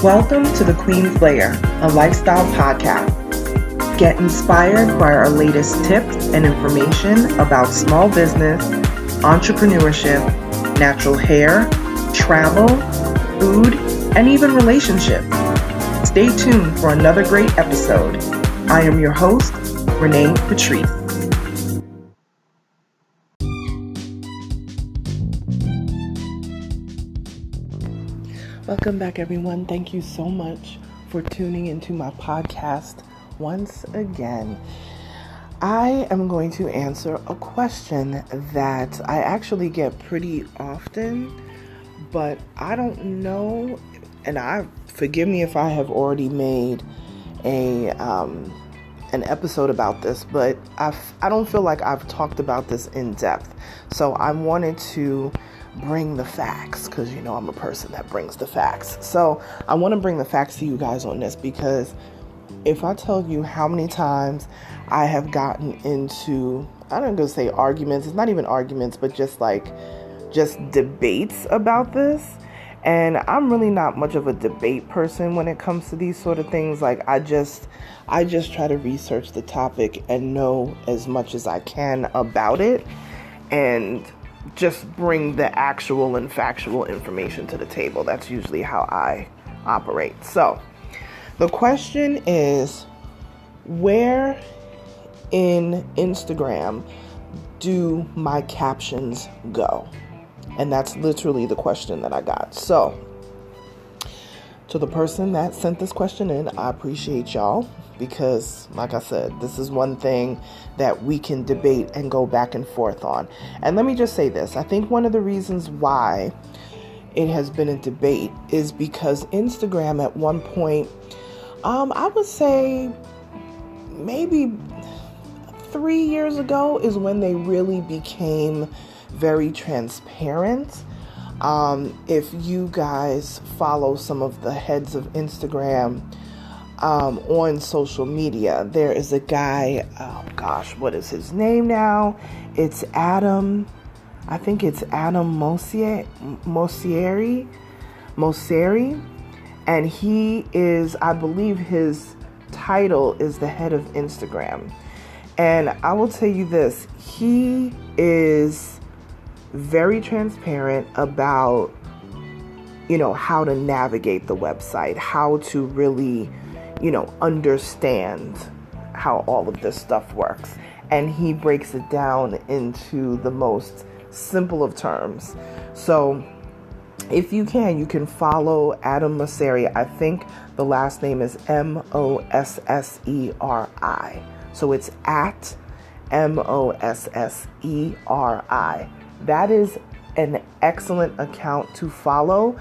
Welcome to The Queen's Lair, a lifestyle podcast. Get inspired by our latest tips and information about small business, entrepreneurship, natural hair, travel, food, and even relationships. Stay tuned for another great episode. I am your host, Renee Patrice. Welcome back, everyone. Thank you so much for tuning into my podcast once again. I am going to answer a question that I actually get pretty often, but I don't know, and forgive me if I have already made an episode about this, but I don't feel like I've talked about this in depth. So I wanted to bring the facts, because I'm a person that brings the facts. So I want to bring the facts to you guys on this, because if I tell you how many times I have gotten into, I'm not going to say arguments, it's not even arguments, but just debates about this. And I'm really not much of a debate person when it comes to these sort of things. Like I just try to research the topic and know as much as I can about it, and just bring the actual and factual information to the table. That's usually how I operate. So the question is, where in Instagram do my captions go? And that's literally the question that I got. So to the person that sent this question in, I appreciate y'all, because like I said, this is one thing that we can debate and go back and forth on. And let me just say this. I think one of the reasons why it has been a debate is because Instagram at one point, I would say maybe 3 years ago is when they really became very transparent. If you guys follow some of the heads of Instagram on social media, there is a guy, what is his name now? It's Adam, I think it's Adam Mosseri, and he is, I believe his title is the head of Instagram. And I will tell you this, he is very transparent about, how to navigate the website, how to really, understand how all of this stuff works. And he breaks it down into the most simple of terms. So if you can follow Adam Mosseri. I think the last name is Mosseri. So it's at Mosseri. That is an excellent account to follow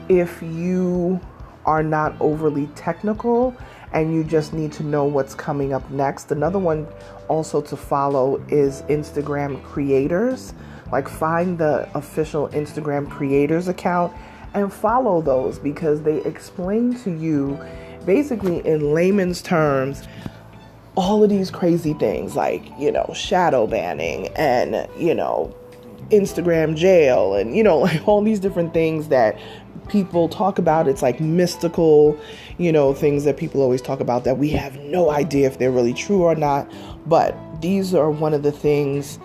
if you are not overly technical and you just need to know what's coming up next. Another one also to follow is Instagram creators. Like, find the official Instagram creators account and follow those, because they explain to you basically in layman's terms all of these crazy things, like, shadow banning and, Instagram jail and, like all these different things that people talk about. It's like mystical, things that people always talk about that we have no idea if they're really true or not. But these are one of the things,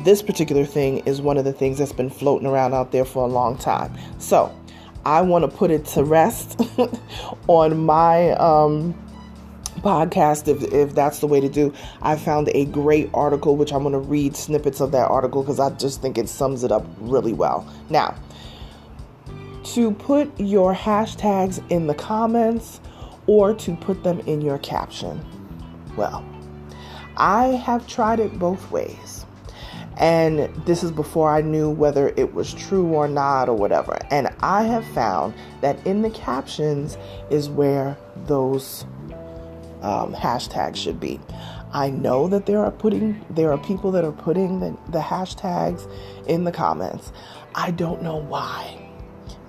this particular thing is one of the things that's been floating around out there for a long time. So I want to put it to rest on my podcast, if that's the way to do. I found a great article, which I'm going to read snippets of that article because I just think it sums it up really well. Now, to put your hashtags in the comments or to put them in your caption, well, I have tried it both ways. And this is before I knew whether it was true or not or whatever. And I have found that in the captions is where those hashtags should be. I know that there are people that are putting the hashtags in the comments. I don't know why.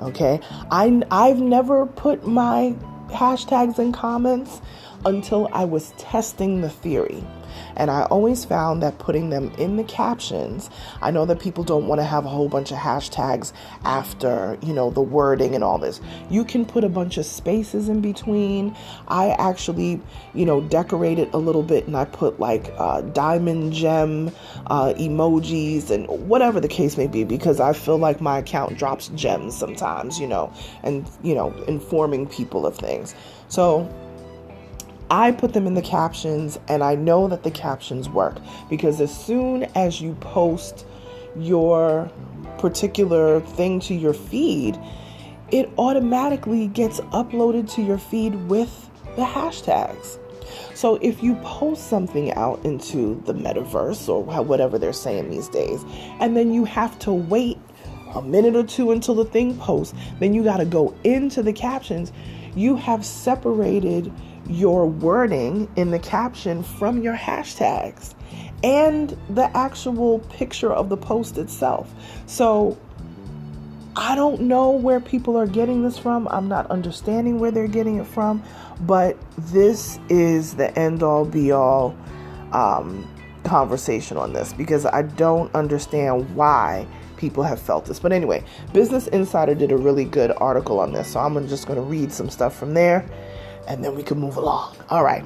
Okay, I've never put my hashtags in comments until I was testing the theory. And I always found that putting them in the captions, I know that people don't want to have a whole bunch of hashtags after, the wording and all this. You can put a bunch of spaces in between. I actually, decorated a little bit, and I put like diamond gem emojis and whatever the case may be, because I feel like my account drops gems sometimes, and, informing people of things. So I put them in the captions, and I know that the captions work, because as soon as you post your particular thing to your feed, it automatically gets uploaded to your feed with the hashtags. So if you post something out into the metaverse or whatever they're saying these days, and then you have to wait a minute or two until the thing posts, then you got to go into the captions. You have separated your wording in the caption from your hashtags and the actual picture of the post itself. So I don't know where people are getting this from. I'm not understanding where they're getting it from, but this is the end all be all conversation on this, because I don't understand why people have felt this. But anyway, Business Insider did a really good article on this, so I'm just going to read some stuff from there, and then we can move along. All right.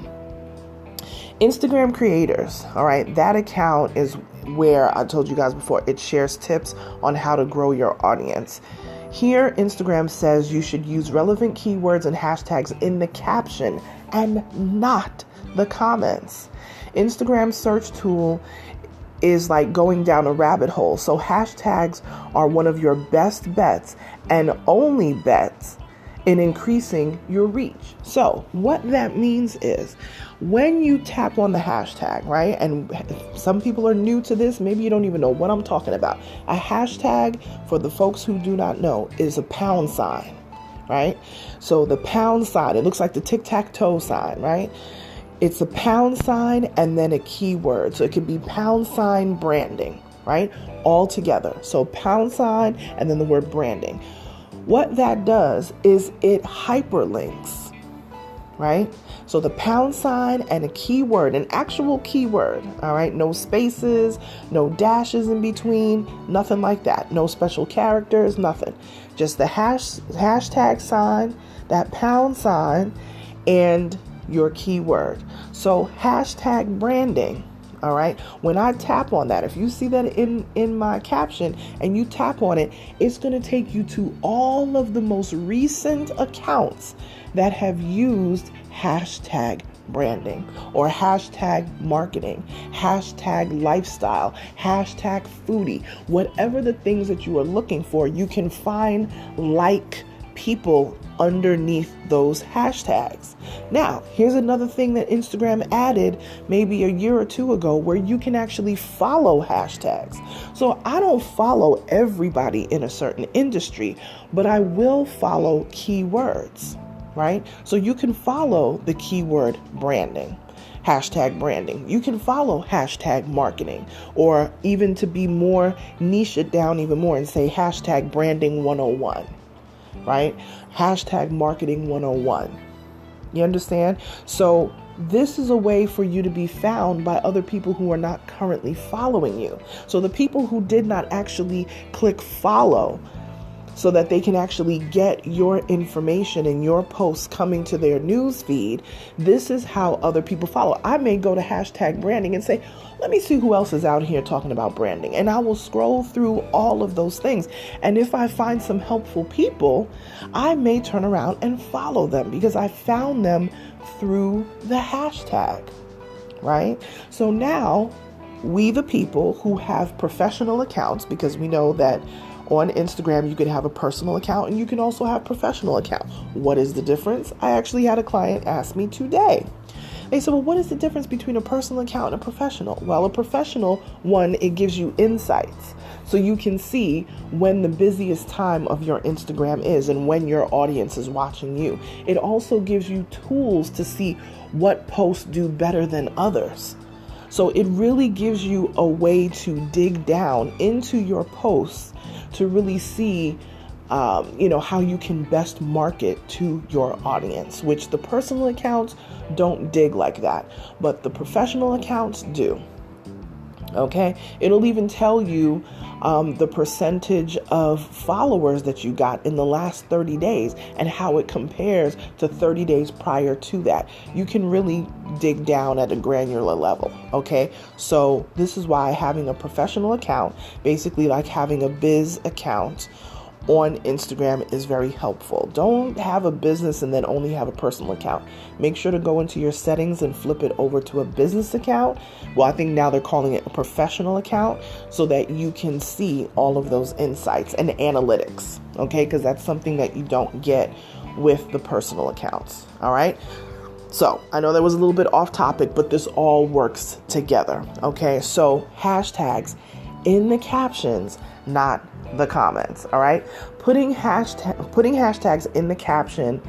Instagram creators. All right. That account is where I told you guys before, it shares tips on how to grow your audience. Here, Instagram says you should use relevant keywords and hashtags in the caption and not the comments. Instagram search tool is like going down a rabbit hole. So hashtags are one of your best bets and only bets in increasing your reach. So what that means is when you tap on the hashtag, right? And some people are new to this. Maybe you don't even know what I'm talking about. A hashtag, for the folks who do not know, is a pound sign, right? So the pound sign, it looks like the tic-tac-toe sign, right? It's a pound sign and then a keyword. So it could be pound sign branding, right? All together. So pound sign and then the word branding. What that does is it hyperlinks, right? So the pound sign and a keyword, an actual keyword, all right? No spaces, no dashes in between, nothing like that. No special characters, nothing. Just the hashtag sign, that pound sign, and your keyword. So hashtag branding. All right. When I tap on that, if you see that in my caption and you tap on it, it's going to take you to all of the most recent accounts that have used hashtag branding or hashtag marketing, hashtag lifestyle, hashtag foodie, whatever the things that you are looking for, you can find like people underneath those hashtags. Now, here's another thing that Instagram added maybe a year or two ago, where you can actually follow hashtags. So I don't follow everybody in a certain industry, but I will follow keywords, right? So you can follow the keyword branding, hashtag branding. You can follow hashtag marketing, or even to be more niche it down even more and say hashtag branding 101. Right? Hashtag marketing 101. You understand? So this is a way for you to be found by other people who are not currently following you. So the people who did not actually click follow, so that they can actually get your information and your posts coming to their news feed, this is how other people follow. I may go to hashtag branding and say, let me see who else is out here talking about branding. And I will scroll through all of those things. And if I find some helpful people, I may turn around and follow them because I found them through the hashtag, right? So now we, the people who have professional accounts, because we know that on Instagram, you can have a personal account and you can also have a professional account. What is the difference? I actually had a client ask me today. They said, well, what is the difference between a personal account and a professional? Well, a professional one, it gives you insights. So you can see when the busiest time of your Instagram is and when your audience is watching you. It also gives you tools to see what posts do better than others. So it really gives you a way to dig down into your posts to really see how you can best market to your audience, which the personal accounts don't dig like that, but the professional accounts do. Okay, it'll even tell you the percentage of followers that you got in the last 30 days and how it compares to 30 days prior to that. You can really dig down at a granular level. Okay, so this is why having a professional account, basically like having a biz account on Instagram, is very helpful. Don't have a business and then only have a personal account. Make sure to go into your settings and flip it over to a business account. Well, I think now they're calling it a professional account, so that you can see all of those insights and analytics. Okay, because that's something that you don't get with the personal accounts. All right. So I know that was a little bit off topic, but this all works together. Okay, so hashtags in the captions, not the comments. All right, putting hashtags in the caption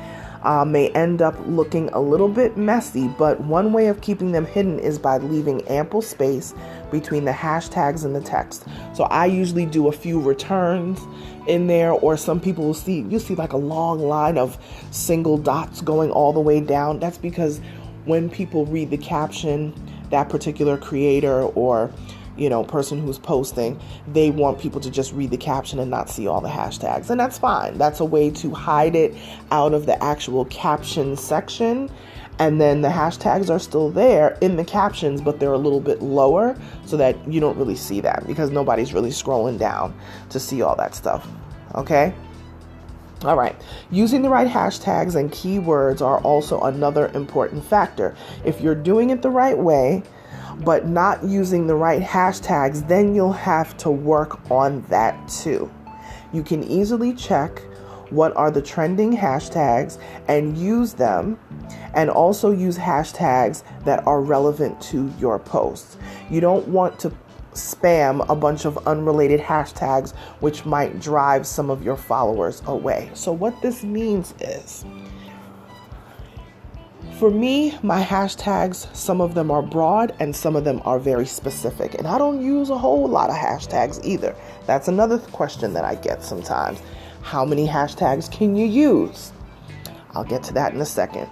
may end up looking a little bit messy, but one way of keeping them hidden is by leaving ample space between the hashtags and the text. So I usually do a few returns in there, or some people will see, you see like a long line of single dots going all the way down. That's because when people read the caption, that particular creator or person who's posting, they want people to just read the caption and not see all the hashtags. And that's fine. That's a way to hide it out of the actual caption section. And then the hashtags are still there in the captions, but they're a little bit lower so that you don't really see that, because nobody's really scrolling down to see all that stuff. Okay? All right. Using the right hashtags and keywords are also another important factor. If you're doing it the right way, but not using the right hashtags, then you'll have to work on that too. You can easily check what are the trending hashtags and use them, and also use hashtags that are relevant to your posts. You don't want to spam a bunch of unrelated hashtags, which might drive some of your followers away. So what this means is, for me, my hashtags, some of them are broad and some of them are very specific. And I don't use a whole lot of hashtags either. That's another question that I get sometimes. How many hashtags can you use? I'll get to that in a second.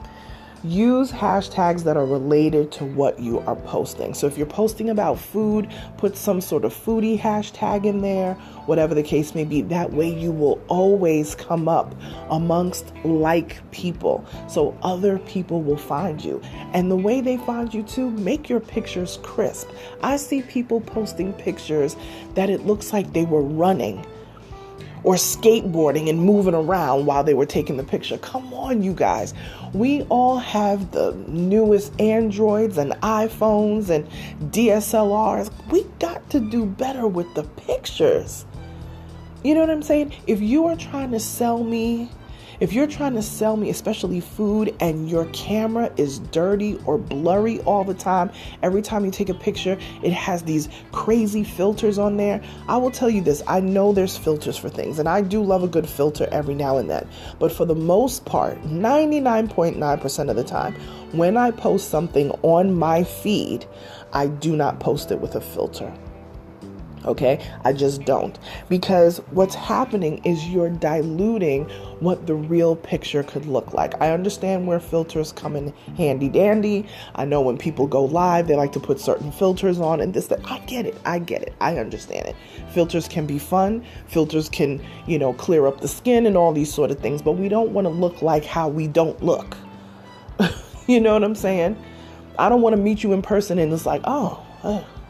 Use hashtags that are related to what you are posting. So if you're posting about food, put some sort of foodie hashtag in there, whatever the case may be. That way you will always come up amongst like people, so other people will find you. And the way they find you too, make your pictures crisp. I see people posting pictures that it looks like they were running or skateboarding and moving around while they were taking the picture. Come on, you guys. We all have the newest Androids and iPhones and DSLRs. We got to do better with the pictures. You know what I'm saying? If you're trying to sell me, especially food, and your camera is dirty or blurry all the time, every time you take a picture, it has these crazy filters on there. I will tell you this, I know there's filters for things, and I do love a good filter every now and then. But for the most part, 99.9% of the time, when I post something on my feed, I do not post it with a filter. Okay, I just don't, because what's happening is you're diluting what the real picture could look like. I understand where filters come in handy dandy. I know when people go live, they like to put certain filters on and this, that. I get it. I understand it. Filters can be fun. Filters can, clear up the skin and all these sort of things, but we don't want to look like how we don't look. You know what I'm saying? I don't want to meet you in person and it's like,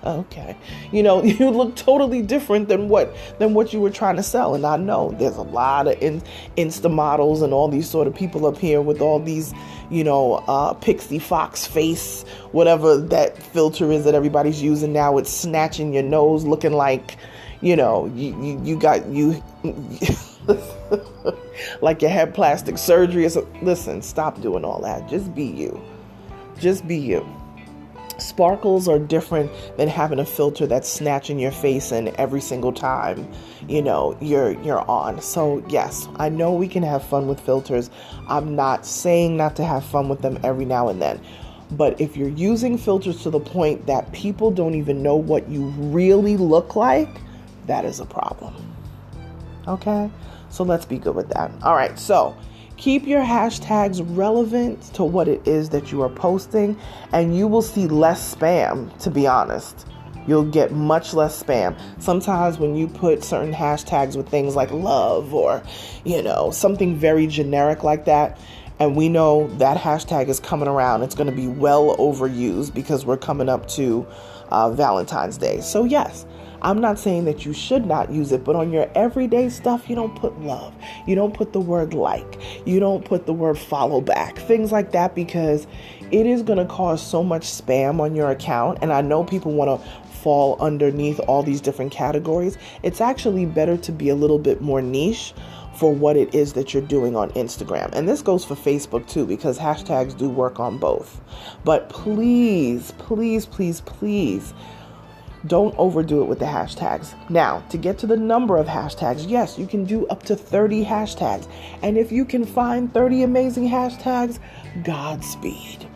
okay. You look totally different than what you were trying to sell. And I know there's a lot of Insta models and all these sort of people up here with all these, pixie fox face, whatever that filter is that everybody's using now. It's snatching your nose, looking like, you like you had plastic surgery or something. Listen, stop doing all that. Just be you. Just be you. Sparkles are different than having a filter that's snatching your face in every single time, you're on. So yes, I know we can have fun with filters. I'm not saying not to have fun with them every now and then. But if you're using filters to the point that people don't even know what you really look like, that is a problem. Okay? So let's be good with that. All right. So keep your hashtags relevant to what it is that you are posting, and you will see less spam, to be honest. You'll get much less spam. Sometimes when you put certain hashtags with things like love or, something very generic like that, and we know that hashtag is coming around, it's going to be well overused because we're coming up to Valentine's Day. So yes, I'm not saying that you should not use it, but on your everyday stuff, you don't put love. You don't put the word like. You don't put the word follow back. Things like that, because it is going to cause so much spam on your account. And I know people want to fall underneath all these different categories. It's actually better to be a little bit more niche for what it is that you're doing on Instagram. And this goes for Facebook too, because hashtags do work on both. But please, please, please, please, don't overdo it with the hashtags. Now, to get to the number of hashtags, yes, you can do up to 30 hashtags. And if you can find 30 amazing hashtags, Godspeed.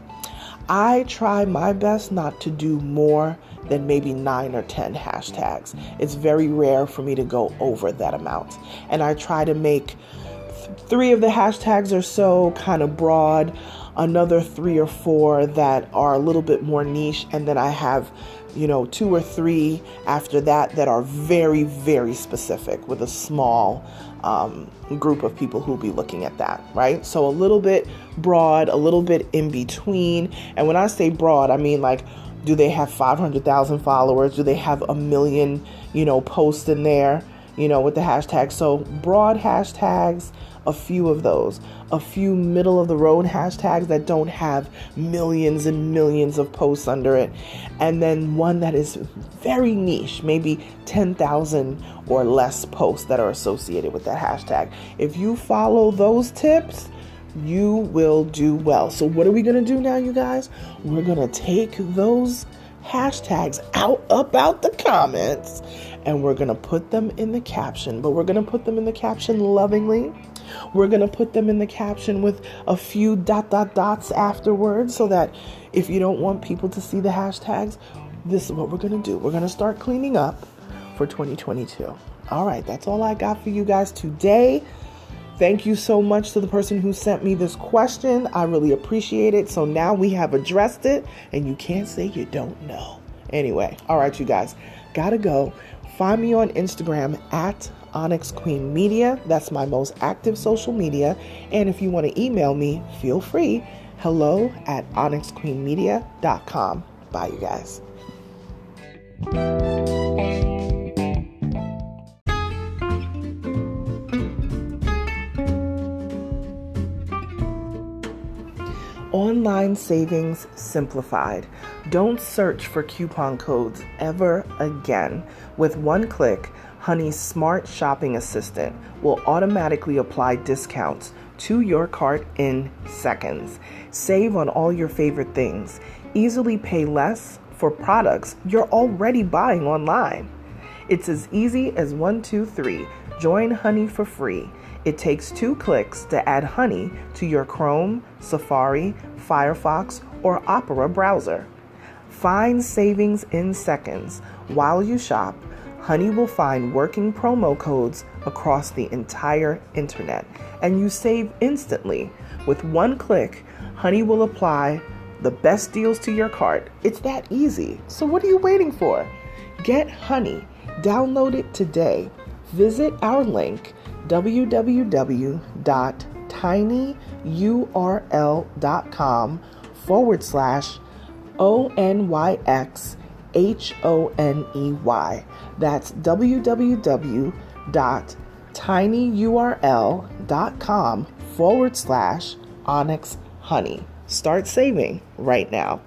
I try my best not to do more than maybe 9 or 10 hashtags. It's very rare for me to go over that amount. And I try to make 3 of the hashtags or so kind of broad, another 3 or 4 that are a little bit more niche, and then I have 2 or 3 after that are very, very specific with a small group of people who'll be looking at that, right? So a little bit broad, a little bit in between. And when I say broad, I mean like, do they have 500,000 followers? Do they have 1 million, posts in there, with the hashtag? So broad hashtags, a few of those, a few middle of the road hashtags that don't have millions and millions of posts under it, and then one that is very niche, maybe 10,000 or less posts that are associated with that hashtag. If you follow those tips, you will do well. So what are we going to do now, you guys? We're going to take those hashtags out the comments, and we're going to put them in the caption, but we're going to put them in the caption lovingly. We're going to put them in the caption with a few dots afterwards, so that if you don't want people to see the hashtags, this is what we're going to do. We're going to start cleaning up for 2022. All right, that's all I got for you guys today. Thank you so much to the person who sent me this question. I really appreciate it. So now we have addressed it, and you can't say you don't know. Anyway, all right, you guys, gotta go. Find me on Instagram at Onyx Queen Media. That's my most active social media. And if you want to email me, feel free. hello@onyxqueenmedia.com. Bye, you guys. Online savings simplified. Don't search for coupon codes ever again. With one click, Honey's smart shopping assistant will automatically apply discounts to your cart in seconds. Save on all your favorite things. Easily pay less for products you're already buying online. It's as easy as 1, 2, 3. Join Honey for free. It takes 2 clicks to add Honey to your Chrome, Safari, Firefox, or Opera browser. Find savings in seconds. While you shop, Honey will find working promo codes across the entire internet, and you save instantly. With one click, Honey will apply the best deals to your cart. It's that easy. So what are you waiting for? Get Honey. Download it today. Visit our link, www.tinyurl.com/ONYXHONEY. That's www.tinyurl.com/Onyx Honey. Start saving right now.